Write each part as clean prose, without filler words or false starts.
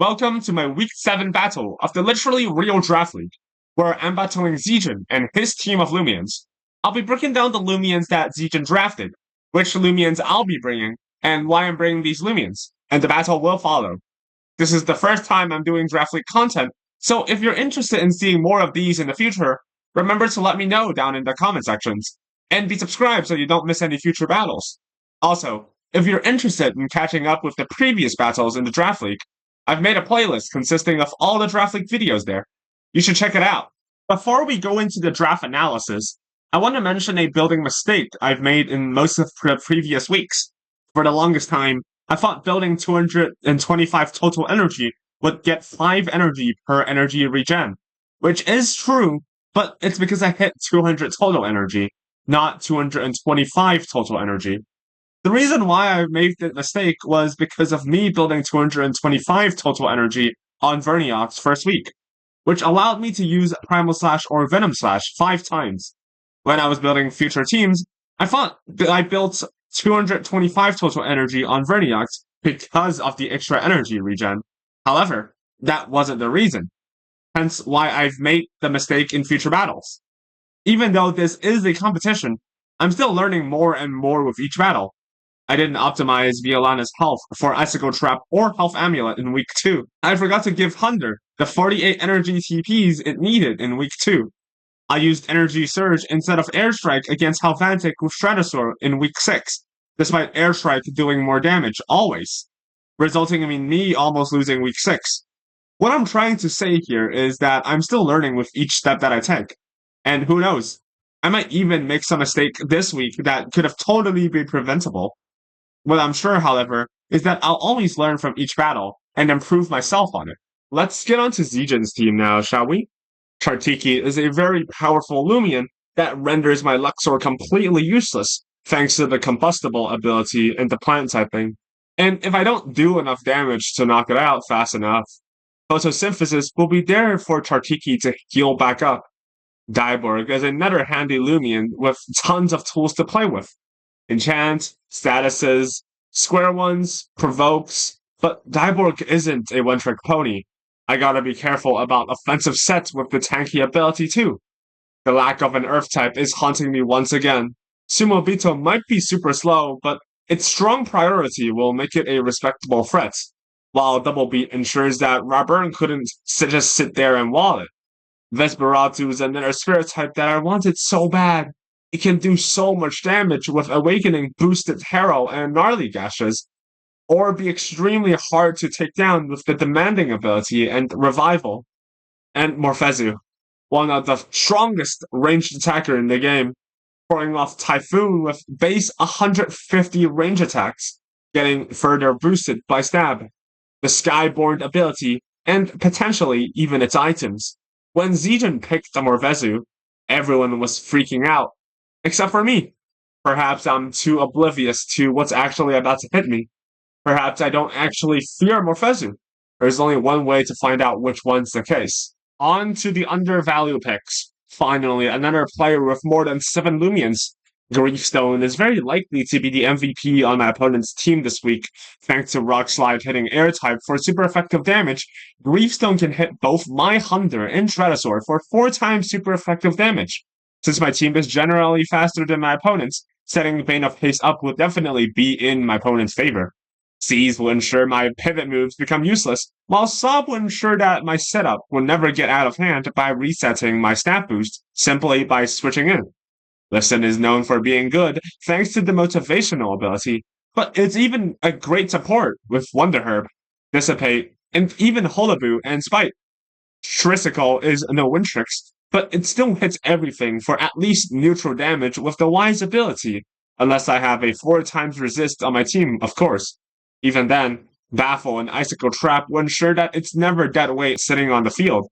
Welcome to my Week 7 battle of the literally real Draft League, where I'm battling Zijin and his team of Lumians. I'll be breaking down the Lumians that Zijin drafted, which Lumians I'll be bringing, and why I'm bringing these Lumians, and the battle will follow. This is the first time I'm doing Draft League content, so if you're interested in seeing more of these in the future, remember to let me know down in the comment sections, and be subscribed so you don't miss any future battles. Also, if you're interested in catching up with the previous battles in the Draft League, I've made a playlist consisting of all the Draft League videos there. You should check it out. Before we go into the draft analysis, I want to mention a building mistake I've made in most of the previous weeks. For the longest time, I thought building 225 total energy would get 5 energy per energy regen, which is true, but it's because I hit 200 total energy, not 225 total energy. The reason why I made the mistake was because of me building 225 total energy on Verniox's first week, which allowed me to use Primal Slash or Venom Slash 5 times. When I was building future teams, I thought that I built 225 total energy on Verniox because of the extra energy regen. However, that wasn't the reason, hence why I've made the mistake in future battles. Even though this is a competition, I'm still learning more and more with each battle. I didn't optimize Violana's health for Icicle Trap or Health Amulet in week 2. I forgot to give Hunder the 48 energy TPs it needed in week 2. I used Energy Surge instead of Airstrike against Halvantic with Stratosaur in week 6, despite Airstrike doing more damage always, resulting in me almost losing week 6. What I'm trying to say here is that I'm still learning with each step that I take. And who knows, I might even make some mistake this week that could have totally been preventable. What I'm sure, however, is that I'll always learn from each battle and improve myself on it. Let's get on to Zijin's team now, shall we? Chartiki is a very powerful Lumion that renders my Luxor completely useless thanks to the combustible ability and the plant typing. And if I don't do enough damage to knock it out fast enough, photosynthesis will be there for Chartiki to heal back up. Dyborg is another handy Lumion with tons of tools to play with. Enchant, statuses, square ones, provokes, but Dyborg isn't a one-trick pony. I gotta be careful about offensive sets with the tanky ability too. The lack of an earth type is haunting me once again. Sumobito might be super slow, but its strong priority will make it a respectable threat, while Double Beat ensures that Raburn couldn't just sit there and wall it. Vesperatu is another spirit type that I wanted so bad. It can do so much damage with Awakening, Boosted Harrow, and Gnarly Gashes, or be extremely hard to take down with the Demanding ability and Revival. And Morphezu, one of the strongest ranged attacker in the game, pouring off Typhoon with base 150 range attacks, getting further boosted by Stab, the Skyborn ability, and potentially even its items. When Zijin picked the Morphezu, everyone was freaking out. Except for me. Perhaps I'm too oblivious to what's actually about to hit me. Perhaps I don't actually fear Morphezu. There's only one way to find out which one's the case. On to the undervalue picks. Finally, another player with more than 7 Lumions. Griefstone is very likely to be the MVP on my opponent's team this week. Thanks to Rock Slide hitting Air type for super effective damage, Griefstone can hit both my Hunder and Stratosaur for 4 times super effective damage. Since my team is generally faster than my opponent's, setting Bane of Haste up will definitely be in my opponent's favor. Seize will ensure my pivot moves become useless, while Sob will ensure that my setup will never get out of hand by resetting my stat boost simply by switching in. Listen is known for being good thanks to the motivational ability, but it's even a great support with Wonder Herb, Dissipate, and even Holaboo and Spite. Trisicle is no Wintrix, but it still hits everything for at least neutral damage with the Wise ability, unless I have a 4 times resist on my team, of course. Even then, Baffle and Icicle Trap will ensure that it's never dead weight sitting on the field.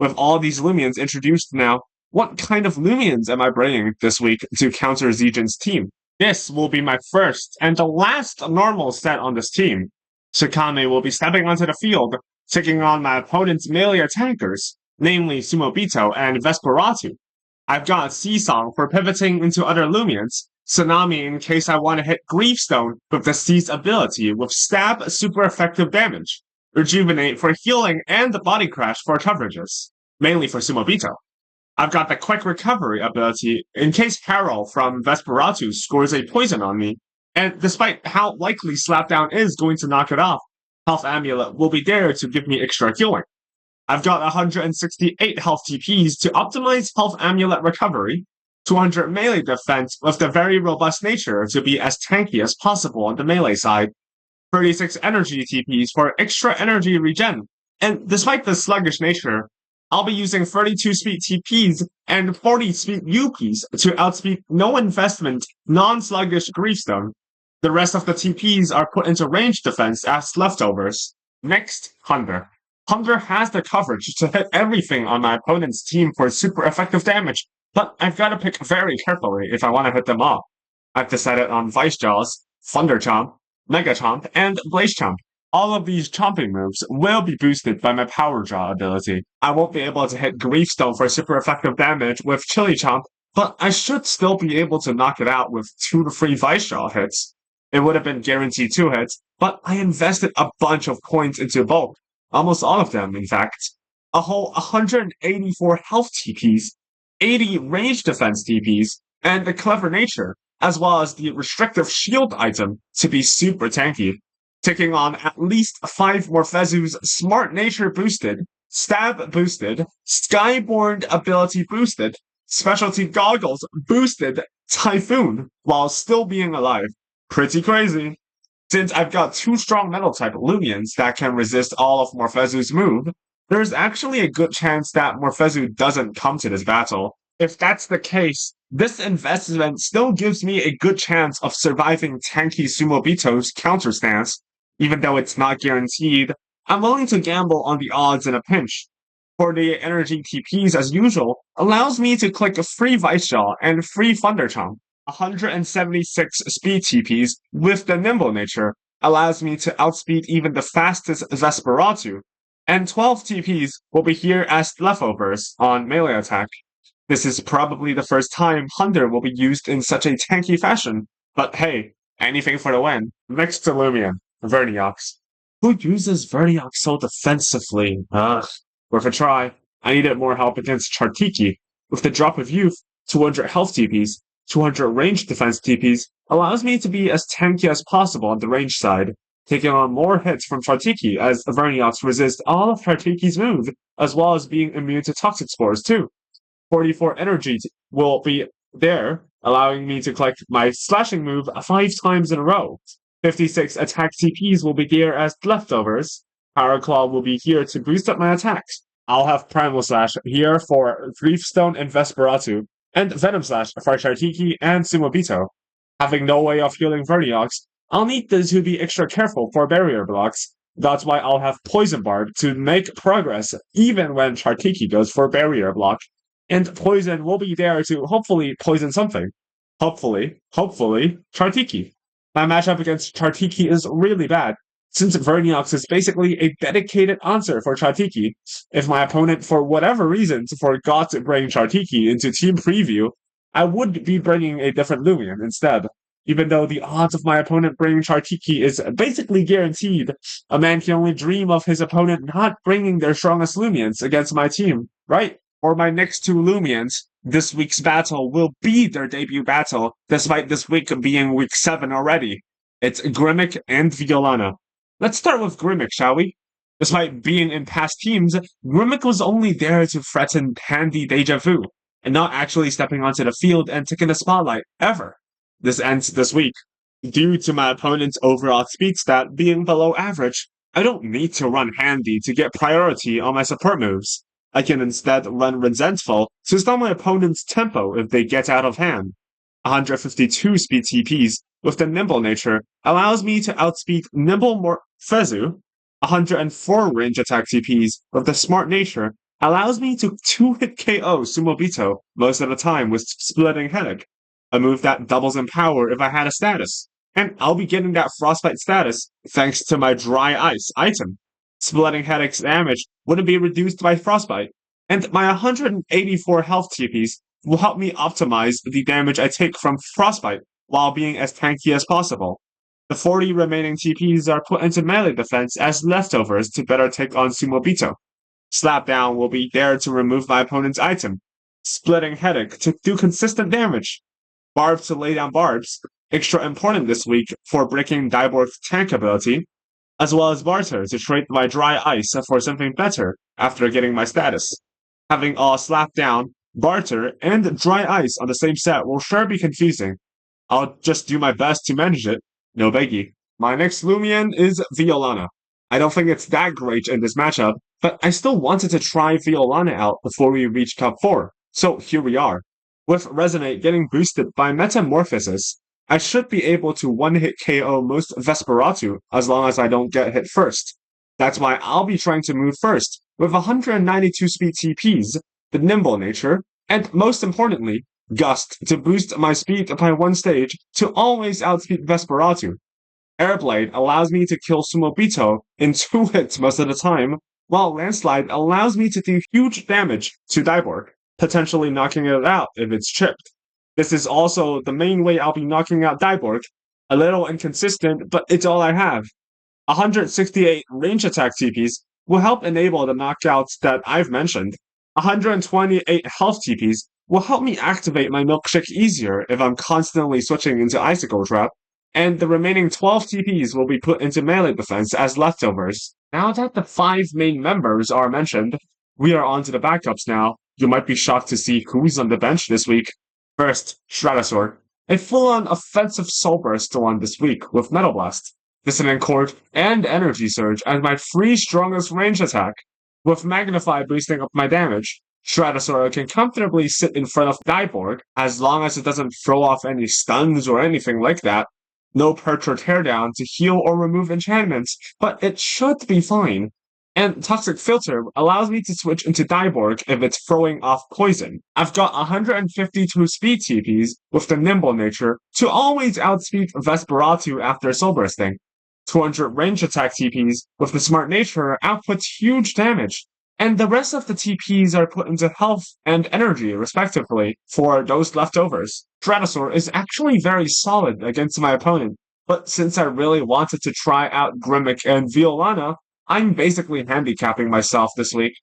With all these Lumions introduced now, what kind of Lumions am I bringing this week to counter Zijin's team? This will be my first and the last normal set on this team. Shikame will be stepping onto the field, taking on my opponent's melee attackers, namely Sumobito and Vesperatu. I've got Seasong for pivoting into other Lumions, Tsunami in case I want to hit Griefstone with the Seize ability with Stab super effective damage, Rejuvenate for healing, and Body Crash for coverages, mainly for Sumobito. I've got the Quick Recovery ability in case Harrow from Vesperatu scores a poison on me, and despite how likely Slapdown is going to knock it off, Health Amulet will be there to give me extra healing. I've got 168 health TPs to optimize Health Amulet recovery, 200 melee defense with the very robust nature to be as tanky as possible on the melee side, 36 energy TPs for extra energy regen, and despite the sluggish nature, I'll be using 32 speed TPs and 40 speed UPs to outspeed no investment, non-sluggish Griefstone. The rest of the TPs are put into range defense as leftovers. Next, Hunder. Hunder has the coverage to hit everything on my opponent's team for super effective damage, but I've got to pick very carefully if I want to hit them all. I've decided on Vice Jaws, Thunder Chomp, Mega Chomp, and Blaze Chomp. All of these chomping moves will be boosted by my Power Draw ability. I won't be able to hit Griefstone for super effective damage with Chili Chomp, but I should still be able to knock it out with 2 to 3 Vice Jaw hits. It would have been guaranteed 2 hits, but I invested a bunch of coins into both. Almost all of them, in fact. A whole 184 health TPs, 80 range defense TPs, and the Clever Nature, as well as the restrictive shield item to be super tanky, taking on at least 5 Morphezu's Smart Nature boosted, Stab boosted, Skyborn ability boosted, Specialty Goggles boosted Typhoon while still being alive. Pretty crazy. Since I've got 2 strong metal-type Lumians that can resist all of Morphezu's move, there's actually a good chance that Morphezu doesn't come to this battle. If that's the case, this investment still gives me a good chance of surviving tanky Sumobito's counter stance. Even though it's not guaranteed, I'm willing to gamble on the odds in a pinch. For the energy TPs as usual, allows me to click a free Vice Jaw and free Thunder Chomp. 176 speed TPs with the Nimble Nature allows me to outspeed even the fastest Vesperatu, and 12 TPs will be here as leftovers on melee attack. This is probably the first time Hunder will be used in such a tanky fashion, but hey, anything for the win. Next to Lumion, Verniox. Who uses Verniox so defensively? Worth a try. I needed more help against Chartiki. With the drop of youth, 200 health TPs, 200 range defense TPs allows me to be as tanky as possible on the range side, taking on more hits from Chartiki as Verniox resists all of Chartiki's moves, as well as being immune to toxic spores too. 44 energy will be there, allowing me to collect my slashing move 5 times in a row. 56 attack TPs will be there as leftovers. Power Claw will be here to boost up my attacks. I'll have Primal Slash here for Griefstone and Vesperatu, and Venom Slash for Chartiki and Sumobito. Having no way of healing Verniox, I'll need to be extra careful for barrier blocks. That's why I'll have Poison Barb to make progress even when Chartiki goes for barrier block. And Poison will be there to hopefully poison something. Hopefully, Chartiki. My matchup against Chartiki is really bad, since Verniox is basically a dedicated answer for Chartiki. If my opponent, for whatever reason, forgot to bring Chartiki into Team Preview, I would be bringing a different Lumion instead. Even though the odds of my opponent bringing Chartiki is basically guaranteed, a man can only dream of his opponent not bringing their strongest Lumions against my team, right? For my next 2 Lumions, this week's battle will be their debut battle, despite this week being week 7 already. It's Grimmick and Violana. Let's start with Grimmick, shall we? Despite being in past teams, Grimmick was only there to threaten Handy Deja Vu, and not actually stepping onto the field and taking the spotlight, ever. This ends this week. Due to my opponent's overall speed stat being below average, I don't need to run Handy to get priority on my support moves. I can instead run Resentful to stall my opponent's tempo if they get out of hand. 152 speed TPs with the Nimble Nature allows me to outspeed Nimble Morphezu. 104 range attack TPs with the Smart Nature allows me to 2-hit KO Sumobito most of the time with Splitting Headache, a move that doubles in power if I had a status. And I'll be getting that Frostbite status thanks to my Dry Ice item. Splitting Headache's damage wouldn't be reduced by Frostbite, and my 184 health TPs will help me optimize the damage I take from Frostbite while being as tanky as possible. The 40 remaining TPs are put into melee defense as leftovers to better take on Sumobito. Slapdown will be there to remove my opponent's item. Splitting Headache to do consistent damage. Barb to lay down barbs, extra important this week for breaking Dyborg's tank ability, as well as Barter to trade my dry ice for something better after getting my status. Having all slap down, Barter, and dry ice on the same set will sure be confusing. I'll just do my best to manage it, no biggie. My next Lumion is Violana. I don't think it's that great in this matchup, but I still wanted to try Violana out before we reach top 4, so here we are. With Resonate getting boosted by Metamorphosis, I should be able to one-hit KO most Vesperatu as long as I don't get hit first. That's why I'll be trying to move first, with 192 speed TPs, the Nimble nature, and most importantly, Gust to boost my speed by 1 stage to always outspeed Vesperatu. Airblade allows me to kill Sumobito in 2 hits most of the time, while Landslide allows me to do huge damage to Dyborg, potentially knocking it out if it's chipped. This is also the main way I'll be knocking out Dyborg. A little inconsistent, but it's all I have. 168 range attack TPs will help enable the knockouts that I've mentioned. 128 health TPs will help me activate my milkshake easier if I'm constantly switching into Icicle Trap, and the remaining 12 TPs will be put into melee defense as leftovers. Now that the 5 main members are mentioned, we are on to the backups now. You might be shocked to see who's on the bench this week. First, Stratosaur. A full-on offensive Soul Burst one this week with Metal Blast, Dissonant Chord, and Energy Surge as my 3 strongest range attack. With Magnify boosting up my damage, Stratosaur can comfortably sit in front of Dyborg as long as it doesn't throw off any stuns or anything like that. No perch or teardown to heal or remove enchantments, but it should be fine. And Toxic Filter allows me to switch into Dyborg if it's throwing off poison. I've got 152 speed TPs with the Nimble nature to always outspeed Vesperatu after Soul Bursting. 200 range attack TPs with the Smart nature outputs huge damage. And the rest of the TPs are put into health and energy, respectively, for those leftovers. Stratosaur is actually very solid against my opponent, but since I really wanted to try out Grimmick and Violana, I'm basically handicapping myself this week.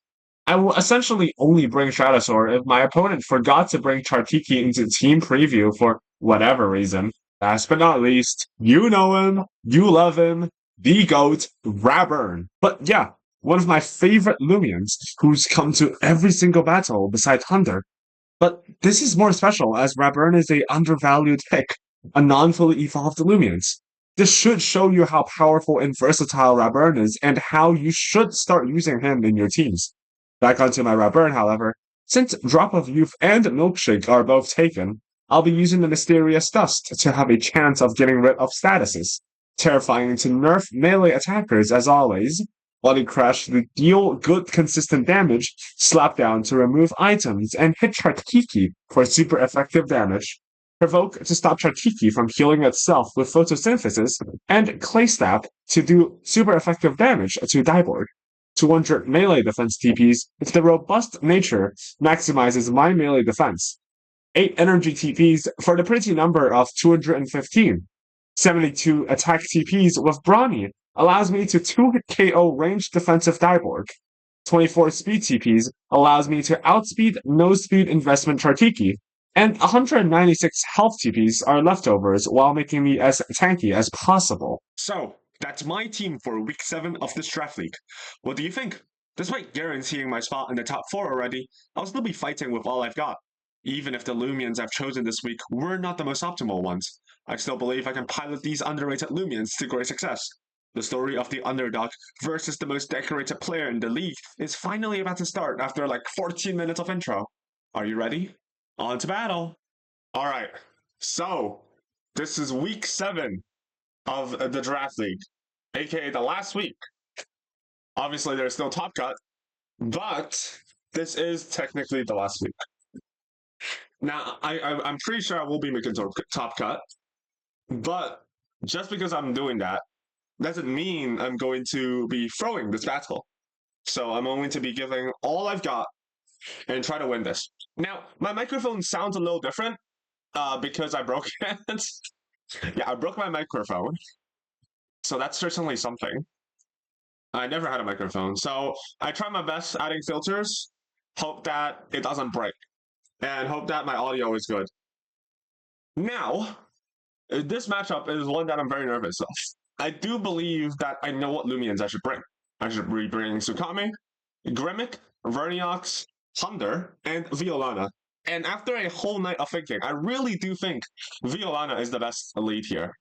I will essentially only bring Stratosaur if my opponent forgot to bring Chartiki into team preview for whatever reason. Last but not least, you know him, you love him, the GOAT, Raburn. But yeah, one of my favorite Lumions, who's come to every single battle besides Hunder. But this is more special as Raburn is a undervalued pick, a non-fully evolved Lumions. This should show you how powerful and versatile Raburn is and how you should start using him in your teams. Back onto my Raburn, however, since Drop of Youth and Milkshake are both taken, I'll be using the Mysterious Dust to have a chance of getting rid of statuses. Terrifying to nerf melee attackers as always, Body Crash to deal good consistent damage, Slapdown to remove items, and hit Chartiki for super effective damage. Provoke to stop Chartiki from healing itself with photosynthesis, and Clay Snap to do super effective damage to Dyborg. 200 melee defense TPs with the robust nature maximizes my melee defense. 8 energy TPs for the pretty number of 215. 72 attack TPs with Brawny allows me to 2-hit KO ranged defensive Dyborg. 24 speed TPs allows me to outspeed no-speed investment Chartiki, and 196 health TPs are leftovers while making me as tanky as possible. So, that's my team for week 7 of this draft league. What do you think? Despite guaranteeing my spot in the top 4 already, I'll still be fighting with all I've got. Even if the Lumions I've chosen this week were not the most optimal ones, I still believe I can pilot these underrated Lumions to great success. The story of the underdog versus the most decorated player in the league is finally about to start after like 14 minutes of intro. Are you ready? On to battle! Alright, so this is week 7 of the draft league, aka the last week. Obviously there's still Top Cut, but this is technically the last week. Now, I'm pretty sure I will be making Top Cut, but just because I'm doing that doesn't mean I'm going to be throwing this battle. So I'm going to be giving all I've got and try to win this. Now, my microphone sounds a little different because I broke it. Yeah, I broke my microphone. So that's certainly something. I never had a microphone, so I try my best adding filters, hope that it doesn't break, and hope that my audio is good. Now, this matchup is one that I'm very nervous of. I do believe that I know what Lumians I should bring. I should be bringing Tsukame, Grimick, Verniox, Hunder, and Violana. And after a whole night of thinking, I really do think Violana is the best lead here.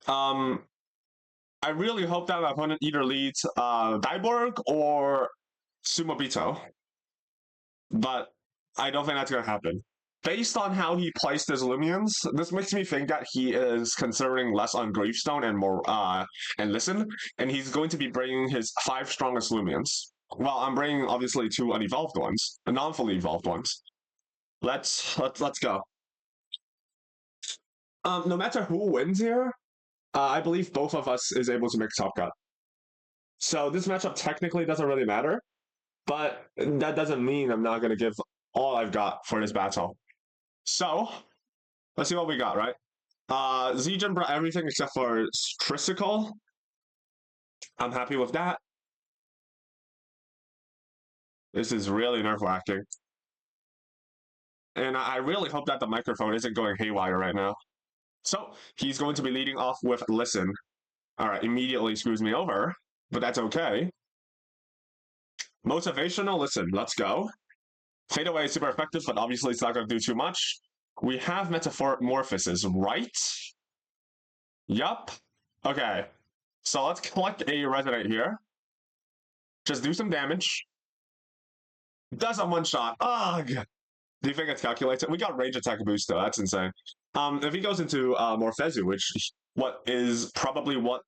I really hope that my opponent either leads Dyborg or Sumobito. But I don't think that's going to happen. Based on how he placed his Lumians, this makes me think that he is considering less on Gravestone and more and Listen, and he's going to be bringing his 5 strongest Lumians. Well, I'm bringing obviously 2 unevolved ones, non-fully evolved ones. Let's go. No matter who wins here, I believe both of us is able to make top cut. So this matchup technically doesn't really matter, but that doesn't mean I'm not going to give all I've got for this battle. So, let's see what we got, right? Zijin brought everything except for Tricycle. I'm happy with that. This is really nerve-wracking. And I really hope that the microphone isn't going haywire right now. So, he's going to be leading off with Listen. Alright, immediately screws me over, but that's okay. Motivational Listen, let's go. Fade Away is super effective, but obviously it's not going to do too much. We have Metamorphosis, right? Yup. Okay. So let's collect a Resonate here. Just do some damage. Does a one-shot. Ugh! Do you think it's calculated? We got Rage Attack boost, though. That's insane. If he goes into Morphezu, which what is probably what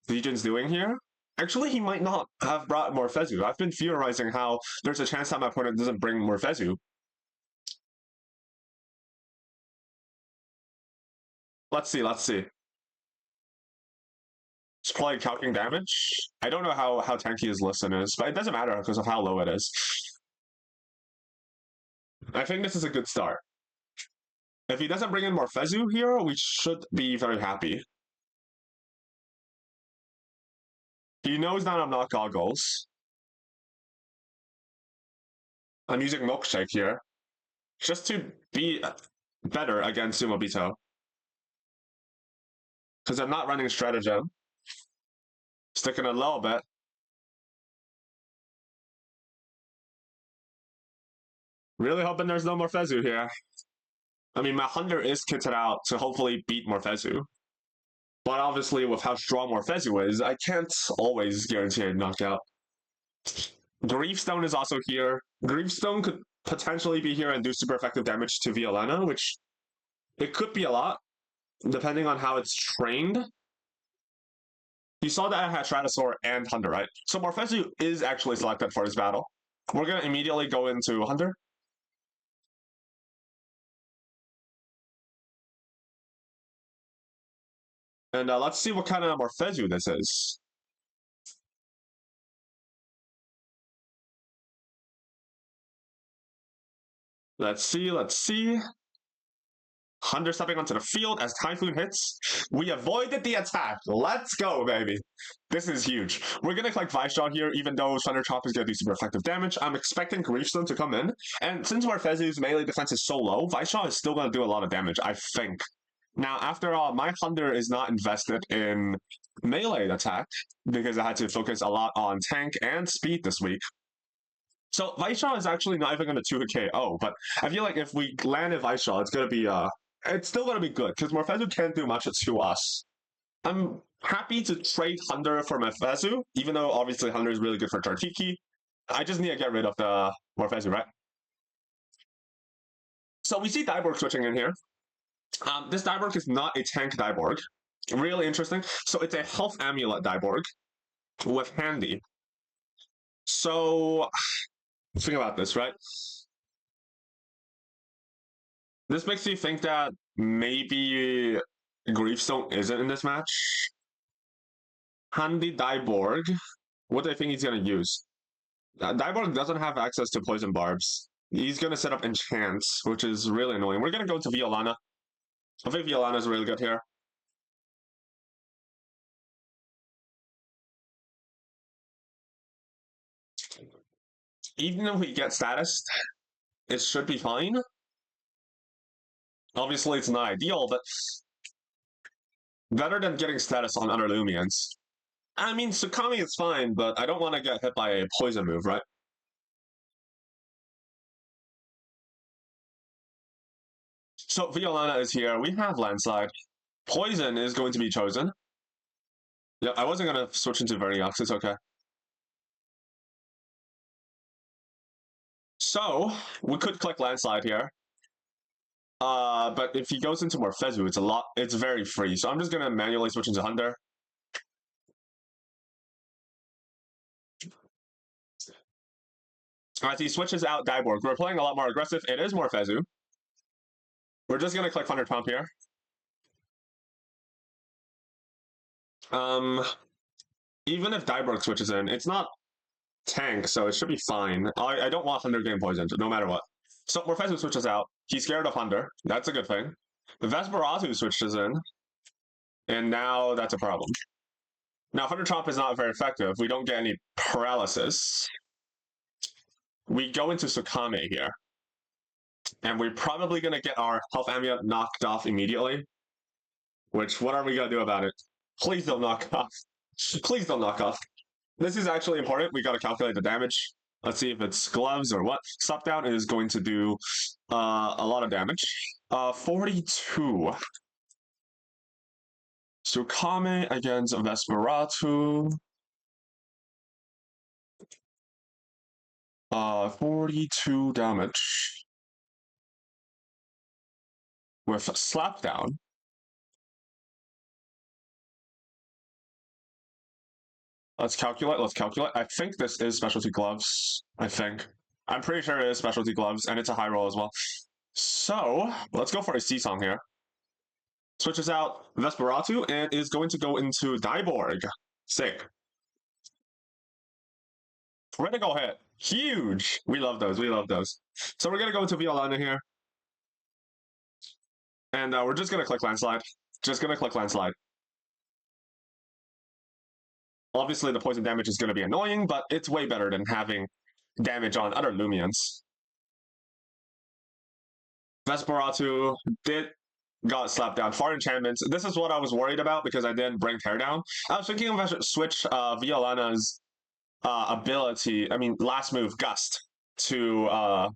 Legion's doing here, actually, he might not have brought Morphezu. I've been theorizing how there's a chance that my opponent doesn't bring Morphezu. Let's see. It's probably calculating damage. I don't know how tanky his Listen is, but it doesn't matter because of how low it is. I think this is a good start. If he doesn't bring in Morphezu here, we should be very happy. He knows that I'm not Goggles. I'm using Milkshake here. Just to be better against Sumobito. Because I'm not running Stratagem. Sticking a little bit. Really hoping there's no Morphezu here. I mean, my Hunder is kitted out to hopefully beat Morphezu. But obviously, with how strong Morphezu is, I can't always guarantee a knockout. Griefstone is also here. Griefstone could potentially be here and do super effective damage to Violana, which it could be a lot, depending on how it's trained. You saw that I had Stratosaur and Hunder, right? So Morphezu is actually selected for this battle. We're going to immediately go into Hunder. And let's see what kind of Morphezu this is. Let's see. Hunder stepping onto the field as Typhoon hits. We avoided the attack. Let's go, baby. This is huge. We're going to collect Vice Shot here, even though Thunder Chop is going to do super effective damage. I'm expecting Griefstone to come in. And since Morphezu's melee defense is so low, Vice Shot is still going to do a lot of damage, I think. Now, after all, my Hunder is not invested in melee attack because I had to focus a lot on tank and speed this week. So Vice Shot is actually not even going to 2-hit KO, but I feel like if we land a Vice Shot, it's going to be it's still going to be good, because Morphezu can't do much to us. I'm happy to trade Hunder for Morphezu, even though obviously Hunder is really good for Tartiki. I just need to get rid of the Morphezu, right? So we see Dyborg switching in here. This Dyborg is not a tank Dyborg. Really interesting. So it's a Health Amulet Dyborg with Handy. So think about this, right? This makes me think that maybe Griefstone isn't in this match. Handy Dyborg. What do I think he's going to use? Dyborg doesn't have access to Poison Barbs. He's going to set up Enchants, which is really annoying. We're going to go to Violana. I think Violana is really good here. Even if we get status, it should be fine. Obviously, it's not ideal, but better than getting status on other Lumians. I mean, Tsukami is fine, but I don't want to get hit by a poison move, right? So Violana is here. We have Landslide. Poison is going to be chosen. Yeah, I wasn't going to switch into Veriox. It's okay. So, we could click Landslide here. But if he goes into Morphezu, it's very free. So I'm just gonna manually switch into Hunder. As he switches out Dyborg, we're playing a lot more aggressive. It is Morphezu. We're just gonna click Thunder Trump here. Even if Dyborg switches in, it's not tank, so it should be fine. I don't want Hunder getting poisoned, no matter what. So Morphezu switches out. He's scared of Hunder. That's a good thing. The Vesperatu switches in, and now that's a problem. Now, Thunder Trump is not very effective. We don't get any paralysis. We go into Tsukame here. And we're probably going to get our health amulet knocked off immediately. Which, what are we going to do about it? Please don't knock off. Please don't knock off. This is actually important. We got to calculate the damage. Let's see if it's gloves or what. Stop down is going to do a lot of damage. 42. Tsukame against Vesperatu. 42 damage. With slap down. Let's calculate. I think this is specialty gloves. I'm pretty sure it is specialty gloves, and it's a high roll as well. So, let's go for a C-Song here. Switches out Vesperatu and is going to go into Dyborg. Sick. Critical hit. Huge. We love those. So we're going to go into Violana here. And we're just going to click Landslide. Obviously, the poison damage is going to be annoying, but it's way better than having damage on other Lumians. Vesperatu got slapped down. Fart enchantments. This is what I was worried about because I didn't bring Teardown. I was thinking if I should switch Violana's ability, last move, Gust, to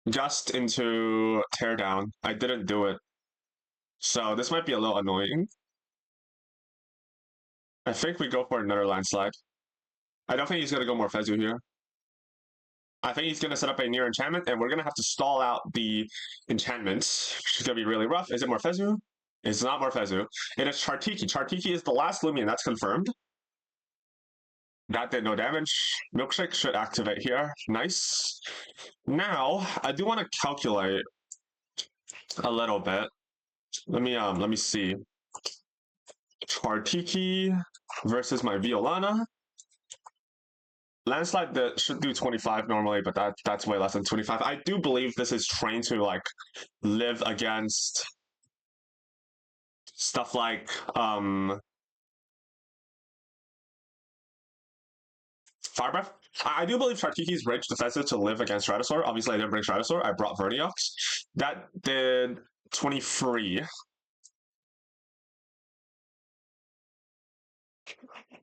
Gust into Teardown. I didn't do it. So this might be a little annoying. I think we go for another Landslide. I don't think he's going to go Morphezu here. I think he's going to set up a near enchantment, and we're going to have to stall out the enchantments, which is going to be really rough. Is it Morphezu? It's not Morphezu. It is Chartiki. Chartiki is the last Lumion. That's confirmed. That did no damage. Milkshake should activate here. Nice. Now, I do want to calculate a little bit. Let me see. Chartiki versus my Violana. Landslide that should do 25 normally, but that's way less than 25. I do believe this is trained to live against stuff like Fire Breath. I do believe Chartiki's range defensive to live against Stratosaur. Obviously, I didn't bring Stratosaur. I brought Verniox. That did 23.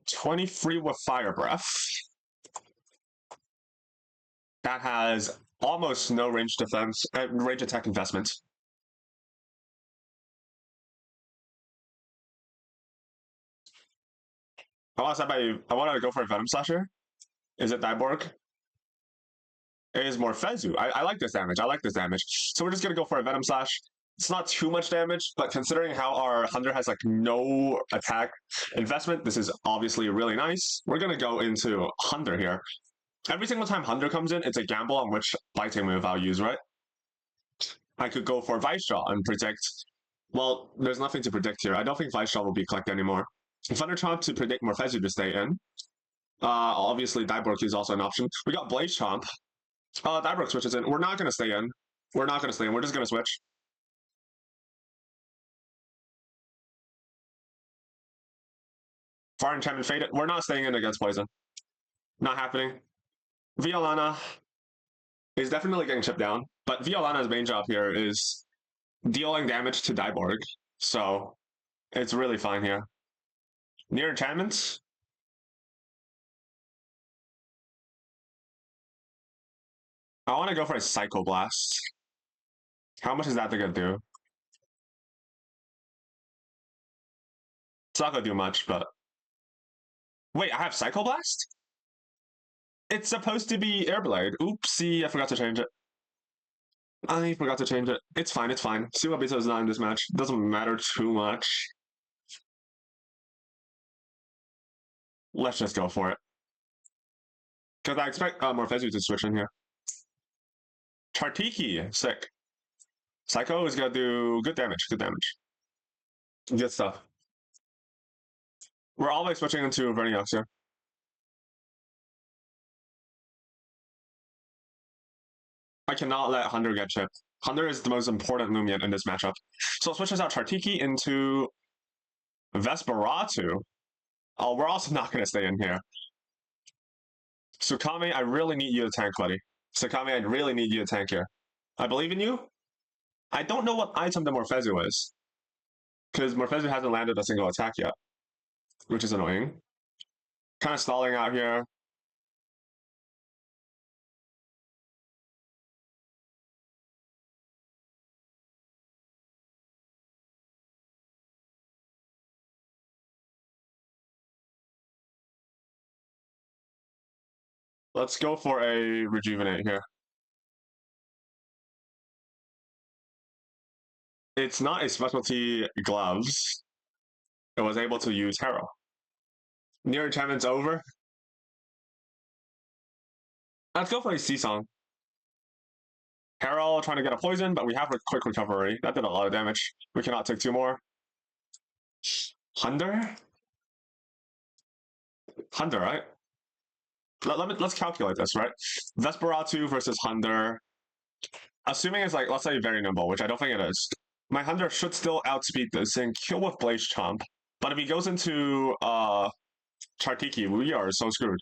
23 with Fire Breath. That has almost no range defense, range attack investment. I want to go for a Venom Slasher. Is it Dyborg? It is Morphezu. I like this damage. So we're just going to go for a Venom Slash. It's not too much damage, but considering how our Hunder has no attack investment, this is obviously really nice. We're going to go into Hunder here. Every single time Hunder comes in, it's a gamble on which fighting move I'll use, right? I could go for Vice Jaw and predict. Well, there's nothing to predict here. I don't think Vice Jaw will be clicked anymore. Thunder Chomp to predict Morphezu to stay in. Obviously, Dyborg is also an option. We got Blaze Chomp. Dyborg switches in. We're not going to stay in. We're just going to switch. Fire Enchantment faded. We're not staying in against Poison. Not happening. Violana is definitely getting chipped down, but Violana's main job here is dealing damage to Dyborg, so it's really fine here. Near enchantments. I want to go for a Psycho Blast. How much is that gonna do? It's not gonna do much, but wait, I have Psycho Blast? It's supposed to be Airblade. Oopsie, I forgot to change it. I forgot to change it. It's fine, it's fine. Suwa Beto is not in this match. Doesn't matter too much. Let's just go for it. Because I expect Morphezu to switch in here. Chartiki, sick. Psycho is gonna do good damage, good damage. Good stuff. We're always switching into Verniox here. I cannot let Hunder get chipped. Hunder is the most important Lumion in this matchup. So it switches out Chartiki into Vesperatu. Oh, we're also not going to stay in here. Tsukame, I really need you to tank, buddy. Tsukame, I really need you to tank here. I believe in you. I don't know what item the Morphezu is. Because Morphezu hasn't landed a single attack yet. Which is annoying. Kind of stalling out here. Let's go for a Rejuvenate here. It's not a specialty gloves. It was able to use Harrow. Near enchantment's over. Let's go for a Sea-Song. Harrow trying to get a poison, but we have a quick recovery. That did a lot of damage. We cannot take two more. Hunder? Hunder, right? Let's calculate this, right? Vesperatu versus Hunder. Assuming it's like, let's say very nimble, which I don't think it is. My Hunder should still outspeed this and kill with Blaze Chomp. But if he goes into Chartiki, we are so screwed.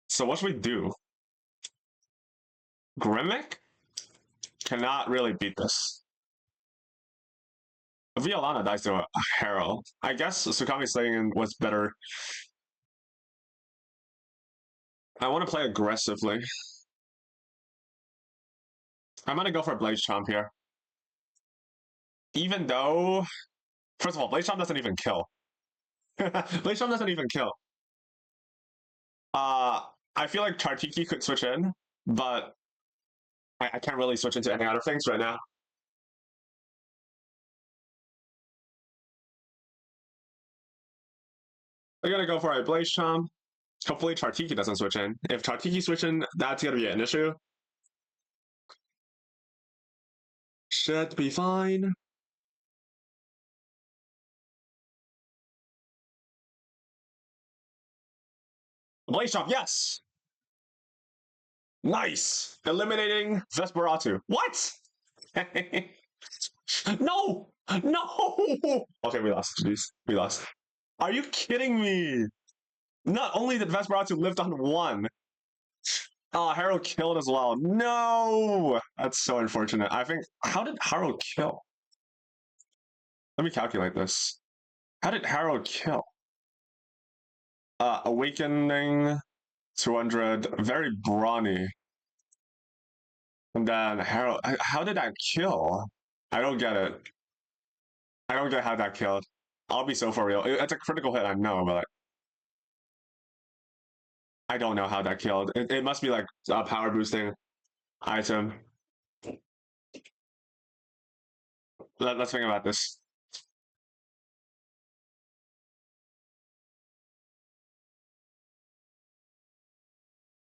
So what should we do? Grimmick? Cannot really beat this. Violana dies to a Harrow. I guess Tsukami staying in was better. I want to play aggressively. I'm going to go for Blaze Chomp here. Even though, first of all, Blaze Chomp doesn't even kill. Blaze Chomp doesn't even kill. I feel like Chartiki could switch in, but I can't really switch into any other things right now. I'm gonna go for a Blaze Chomp. Hopefully Chartiki doesn't switch in. If Chartiki switch in, that's gonna be an issue. Should be fine. Blaze Chomp, yes! Nice! Eliminating Vesperatu. What? No! No! Okay, we lost. Jeez, we lost. Are you kidding me? Not only did Vesperatu live on one. Oh, Harrow killed as well. No! That's so unfortunate. I think, how did Harrow kill? Let me calculate this. How did Harrow kill? Awakening, 200, very brawny. And then Harrow, how did that kill? I don't get it. I don't get how that killed. I'll be so for real. It's a critical hit, I know, but I don't know how that killed. It must be like a power boosting item. Let's think about this.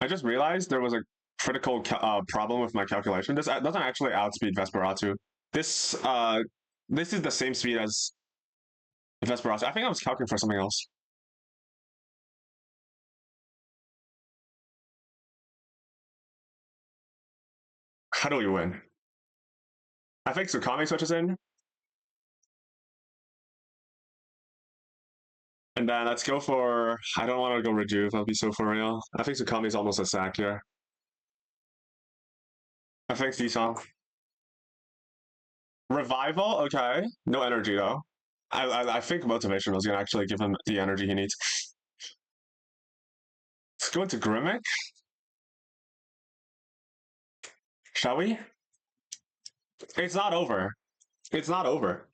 I just realized there was a critical problem with my calculation. This doesn't actually outspeed Vesperatu. This is the same speed as Vesperatu. I think I was calculating for something else. How do we win? I think Tsukami switches in. And then let's go for... I don't want to go Rejuve, that'll be so for real. I think Tsukami's almost a sack here. I think Seesaw. Revival? Okay. No energy, though. I think Motivation was going to actually give him the energy he needs. Let's go into Grimmick. Shall we? It's not over. It's not over.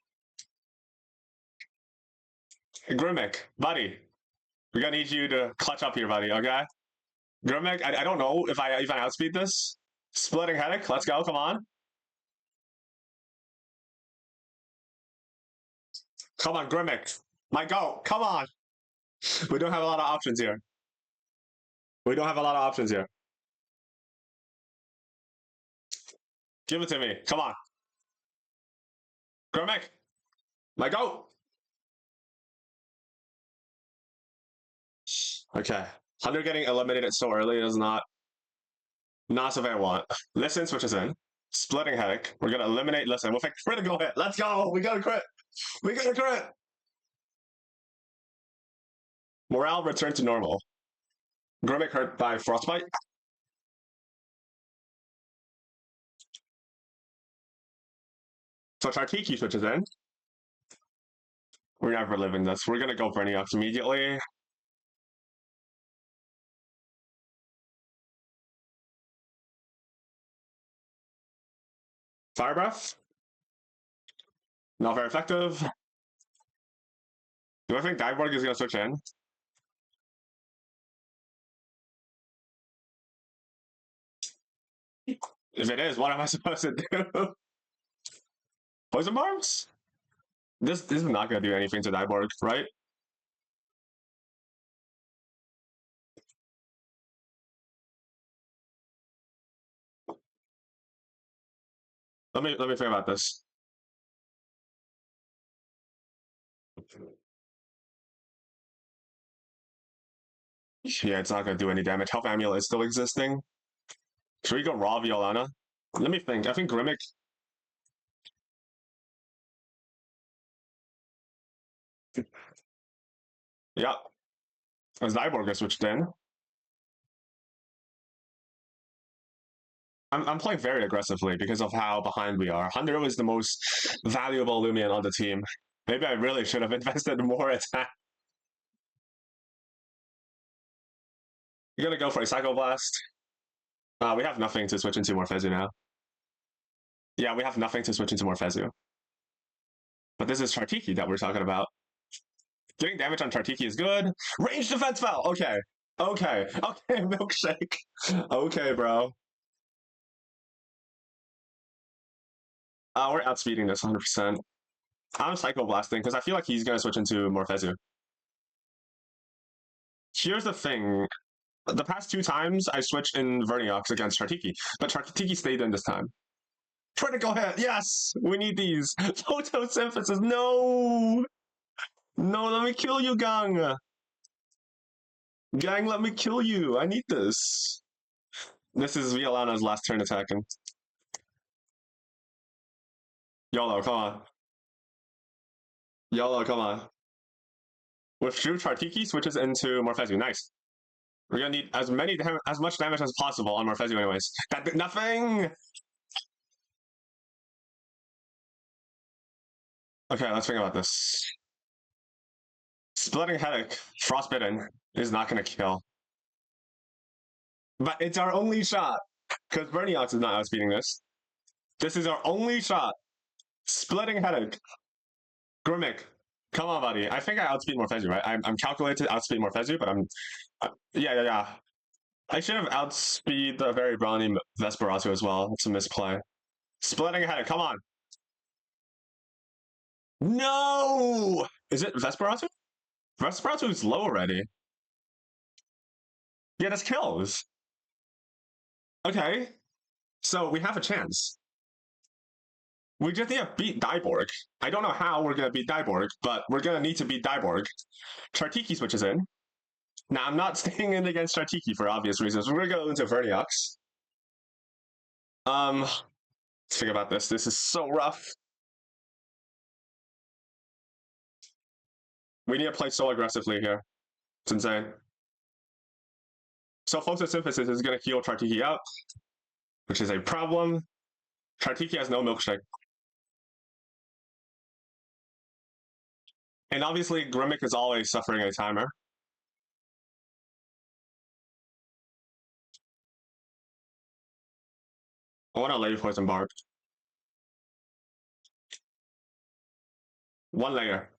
Grimmick, buddy. We're gonna need you to clutch up here, buddy, okay? Grimmick, I don't know if I even outspeed this. Splitting Headache, let's go, come on. Come on, Grimmick. My go, come on. We don't have a lot of options here. We don't have a lot of options here. Give it to me, come on. Grimmick, my go. Okay, Hunder getting eliminated so early is not something I want. Listen switches in. Splitting Headache. We're gonna eliminate Listen with a critical hit. Let's go. We got a crit. We got a crit. Morale returned to normal. Grimmick hurt by Frostbite. So Tartiki switches in. We're never living this. We're gonna go Verniox immediately. Fire Breath. Not very effective. Do I think Diveborg is gonna switch in? If it is, what am I supposed to do? Poison Bombs? This is not gonna do anything to Diveborg, right? Let me think about this. Yeah, it's not gonna do any damage. Health Amulet is still existing. Should we go raw Violana? Let me think. I think Grimmick. Yeah. As Diveborg switched in. I'm playing very aggressively because of how behind we are. Hunder is the most valuable Lumion on the team. Maybe I really should have invested more attack. You're gonna go for a Psycho Blast. We have nothing to switch into Morphezu now. Yeah, we have nothing to switch into Morphezu. But this is Tartiki that we're talking about. Getting damage on Tartiki is good. Range defense spell! Okay. Okay. Okay, Milkshake. Okay, bro. We're outspeeding this 100%. I'm Psycho Blasting because I feel like he's gonna switch into Morphezu. Here's the thing. The past 2 times I switched in Verniox against Tartiki, but Tartiki stayed in this time. Critical hit, yes! We need these. Photosynthesis, no! No, let me kill you, Gang! Gang, let me kill you. I need this. This is Violana's last turn attacking. YOLO, come on. YOLO, come on. Withdrew Tartiki switches into Morphezu. Nice. We're gonna need as much damage as possible on Morphezu anyways. That did nothing! Okay, let's think about this. Splitting Headache, Frostbitten, is not gonna kill. But it's our only shot. Because Verniox is not outspeeding this. This is our only shot. Splitting Headache. Grimmick. Come on, buddy. I think I outspeed Morphezu, right? I'm calculated to outspeed Morphezu, but I'm... yeah. I should have outspeed the very brawny Vesperatu as well. It's a misplay. Splitting Headache, come on. No! Is it Vesperatu? Vesperatu is low already. Yeah, this kills. Okay. So we have a chance. We just need to beat Diveborg. I don't know how we're going to beat Diveborg, but we're going to need to beat Diveborg. Tartiki switches in. Now, I'm not staying in against Tartiki for obvious reasons. We're going to go into Verniox. Let's think about this. This is so rough. We need to play so aggressively here. It's insane. So photosynthesis is going to heal Chartiki out, which is a problem. Chartiki has no milkshake. And obviously, Grimmick is always suffering a timer. I want to lay poison barb. One layer.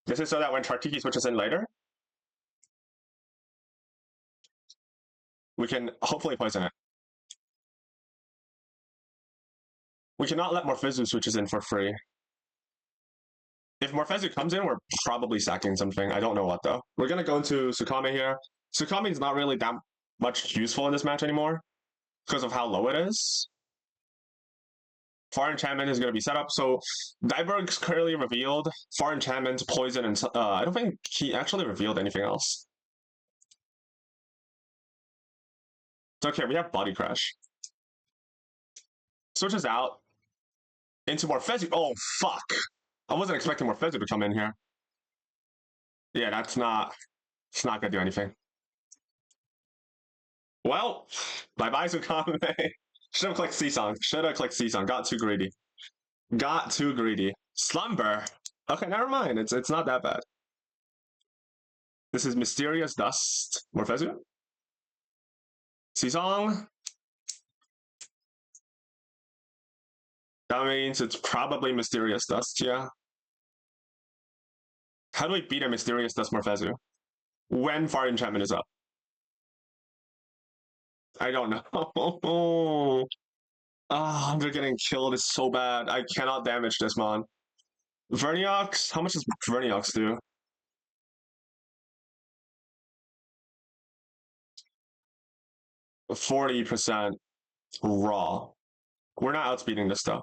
This is so that when Chartiki switches in later, we can hopefully poison it. We cannot let Morphizu switches in for free. If Morphizu comes in, we're probably sacking something. I don't know what, though. We're going to go into Tsukame here. Tsukame is not really that much useful in this match anymore because of how low it is. Far Enchantment is going to be set up. So Daiberg's currently revealed. Far Enchantment, Poison, and I don't think he actually revealed anything else. It's okay, we have Body Crash. Switches out into Morphizu. Oh, fuck. I wasn't expecting Morphizu to come in here. Yeah, it's not going to do anything. Well, bye-bye, Tsukame. Should have clicked C-Song. Got too greedy. Slumber. Okay, never mind. It's not that bad. This is Mysterious Dust. Morphizu. C-Song. That means it's probably Mysterious Dust, yeah. How do we beat a Mysterious Dust Morphizu? When Far Enchantment is up? I don't know. Ah, they're getting killed. It's so bad. I cannot damage this mon. Verniox? How much does Verniox do? %40 raw. We're not outspeeding this though.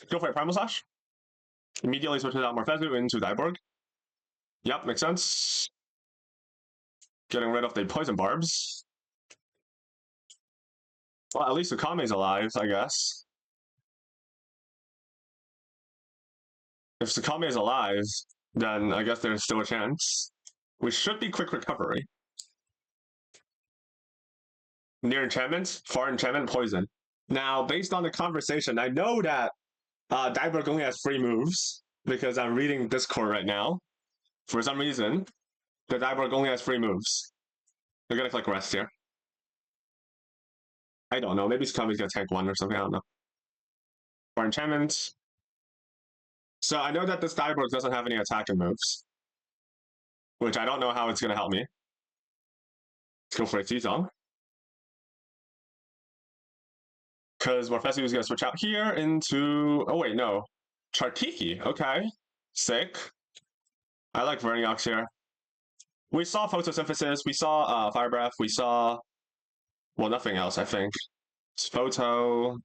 Go for it, Primal Slash. Immediately switches out Morphizu into Daiborg. Yep, makes sense. Getting rid of the poison barbs. Well, at least Tsukame is alive, I guess. If Tsukame is alive, then I guess there's still a chance. We should be quick recovery. Near enchantment, far enchantment, poison. Now, based on the conversation, I know that Daiberg only has 3 moves because I'm reading Discord right now. For some reason, the Daiberg only has 3 moves. We're gonna click rest here. I don't know. Maybe Tsukami's gonna tank 1 or something. I don't know. Far enchantment. So I know that this Daiberg doesn't have any attacking moves, which I don't know how it's gonna help me. Let's go for a T-Song. Because Morphizu is going to switch out here into... Oh, wait, no. Chartiki. Okay. Sick. I like Verniox here. We saw photosynthesis. We saw Fire Breath. We saw... Well, nothing else, I think. It's Photo...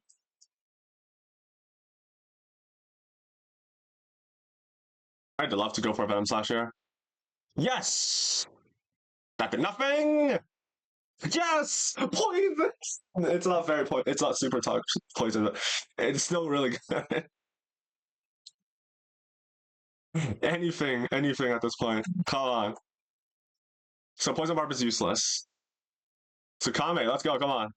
I'd love to go for a Venom Slash here. Yes! That did nothing! Yes! Poison! It's not very poison. It's not super poison, but it's still really good. anything at this point. Come on. So Poison Barb is useless. Tsukame, let's go, come on.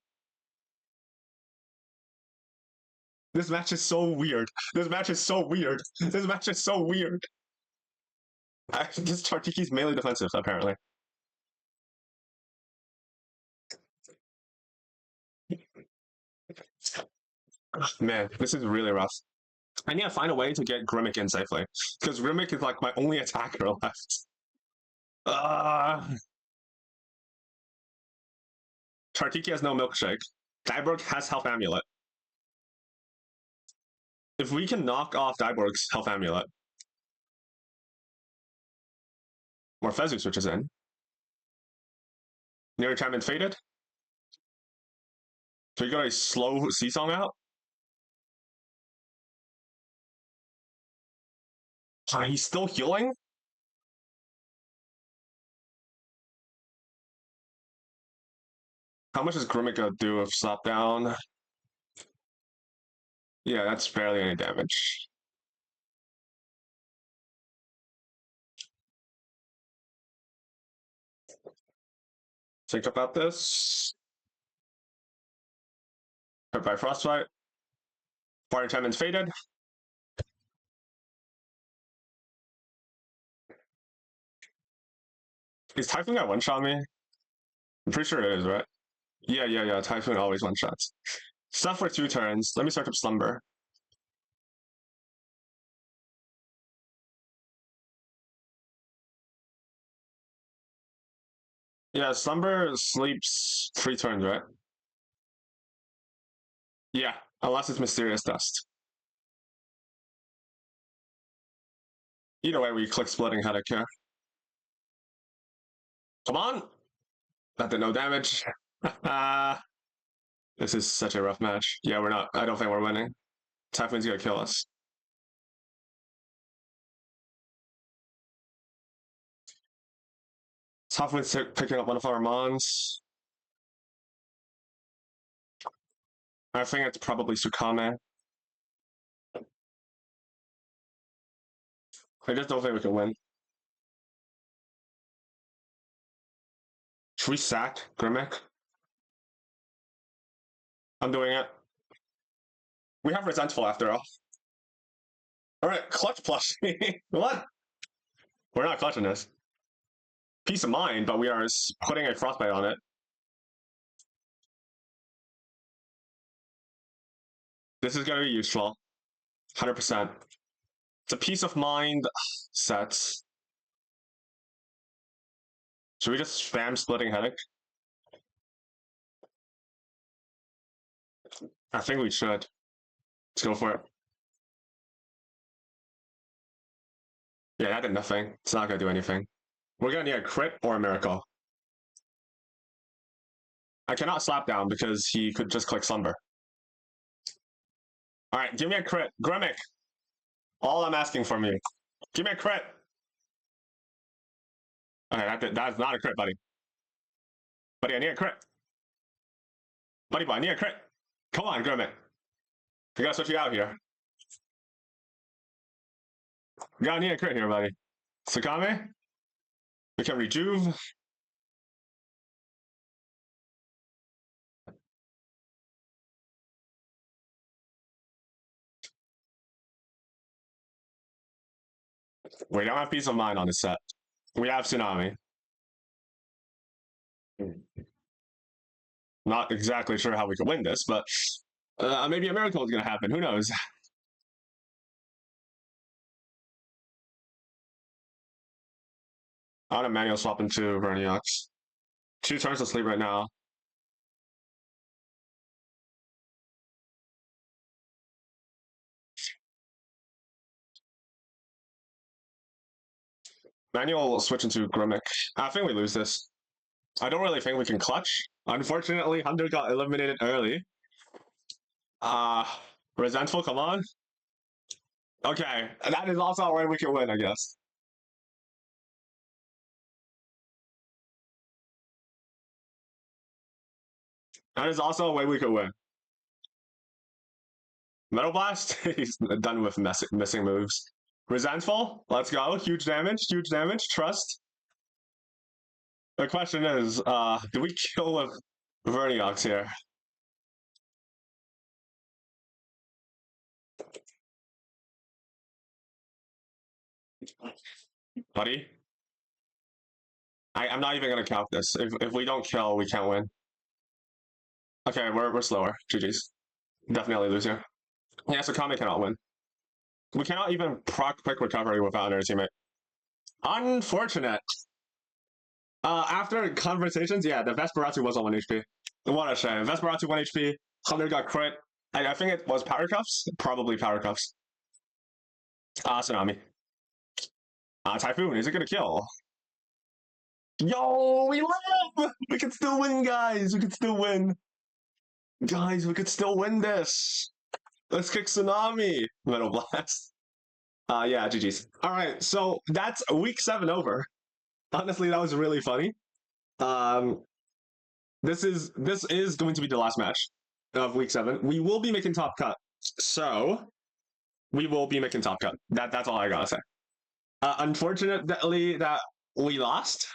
This match is so weird. This match is so weird. This Chartiki's melee defensive, apparently. Man, this is really rough. I need to find a way to get Grimmick in safely. Because Grimmick is like my only attacker left. Chartiki has no milkshake. Daiberg has Health Amulet. If we can knock off Daiberg's Health Amulet, Morphizu switches in. Near enchantment faded. So you got a slow C-Song out. He's still healing? How much is Grimmick gonna do if slap down? Yeah, that's barely any damage. Think about this. Hit by Frostbite. Party Timon's faded. Is Typhoon gonna one-shot me? I'm pretty sure it is, right? Yeah. Typhoon always one-shots. Stuff for 2 turns. Let me search up Slumber. Yeah, Slumber sleeps 3 turns, right? Yeah, unless it's Mysterious Dust. Either way, we click Splitting Headache here. Come on! That did no damage. This is such a rough match. Yeah, we're not. I don't think we're winning. Typhoon's gonna kill us. Typhoon's picking up one of our Mons. I think it's probably Sukame. I just don't think we can win. Should we sack Grimmick? I'm doing it. We have Resentful after all. Alright, clutch plush. What? We're not clutching this. Peace of mind, but we are putting a Frostbite on it. This is going to be useful. 100%. It's a peace of mind set. Should we just spam Splitting Headache? I think we should. Let's go for it. Yeah, that did nothing. It's not going to do anything. We're going to need a crit or a miracle. I cannot slap down because he could just click Slumber. Alright, give me a crit. Grimmick! All I'm asking from you. Give me a crit! Okay, that's not a crit, buddy. Buddy, I need a crit. Buddy, I need a crit. Come on, Grimmick. We gotta switch you out here. We gotta need a crit here, buddy. Sakame? We can rejuve. We don't have peace of mind on this set. We have Tsunami. Not exactly sure how we could win this, but maybe a miracle is gonna happen. Who knows? I want to manual swap into Verniox. 2 turns to sleep right now. Manual will switch into Grimmick. I think we lose this. I don't really think we can clutch. Unfortunately, Hunder got eliminated early. Resentful, come on. Okay, that is also a way we can win, I guess. That is also a way we could win. Metal Blast, he's done with missing moves. Resentful, let's go. Huge damage, trust. The question is, do we kill with Verniox here? Buddy? I'm not even gonna count this. If we don't kill, we can't win. Okay, we're slower. GG's. Definitely lose here. Yeah, so Kami cannot win. We cannot even proc quick recovery without another teammate. Unfortunate. After conversations, yeah, the Vesperatu was on 1 HP. What a shame. Vesperatu 1 HP. Hunter got crit. I think it was Power Cuffs? Probably Power Cuffs. Tsunami. Typhoon, is it gonna kill? Yo, we live! We can still win, guys! We can still win. Guys, we could still win this. Let's kick Tsunami. Metal Blast. Yeah, GG's. Alright, so that's week 7 over. Honestly, that was really funny. This is going to be the last match of week 7. We will be making top cut. So we will be making top cut. That's all I gotta say. Unfortunately, that we lost,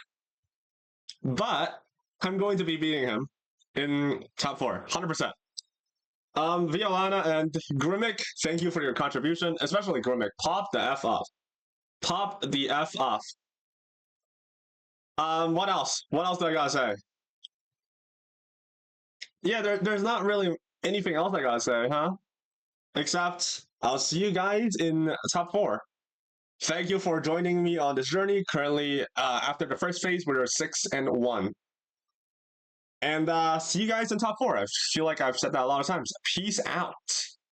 but I'm going to be beating him in top 4, 100%. Violana and Grimmick, thank you for your contribution, especially Grimmick. Pop the F off. Pop the F off. What else? What else do I gotta say? Yeah, there's not really anything else I gotta say, huh? Except I'll see you guys in top 4. Thank you for joining me on this journey. Currently, after the first phase, we're 6-1. And see you guys in top 4. I feel like I've said that a lot of times. Peace out.